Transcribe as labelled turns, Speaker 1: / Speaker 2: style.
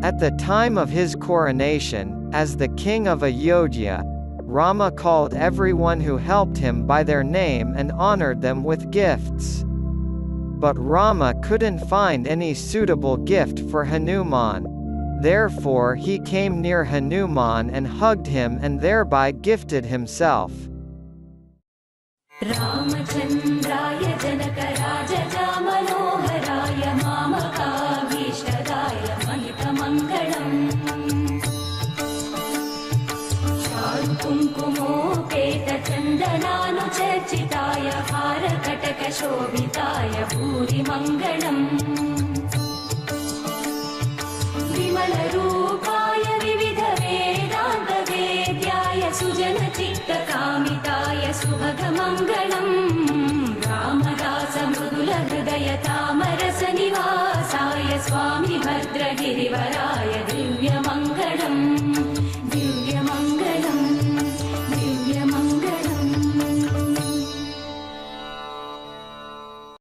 Speaker 1: At the time of his coronation, as the king of Ayodhya, Rama called everyone who helped him by their name and honored them with gifts. But Rama couldn't find any suitable gift for Hanuman. Therefore he came near Hanuman and hugged him and thereby gifted himself.
Speaker 2: Ramachandraya Janakaraja Manoharaya Mamakavishadaya Manitamangalam Kumkumopeta Chandananuchachitaya Harakataka Shobhitaya Puri Mangalam Vimala Rupaya Vividha Vedanta Vedyaya Sujana Chitta Kamitaya Subhaga Mangalam Ramadasa Mrudula Hridaya Tamarasa Nivasaya Swami Bhadragirivaraya Divya Mangalam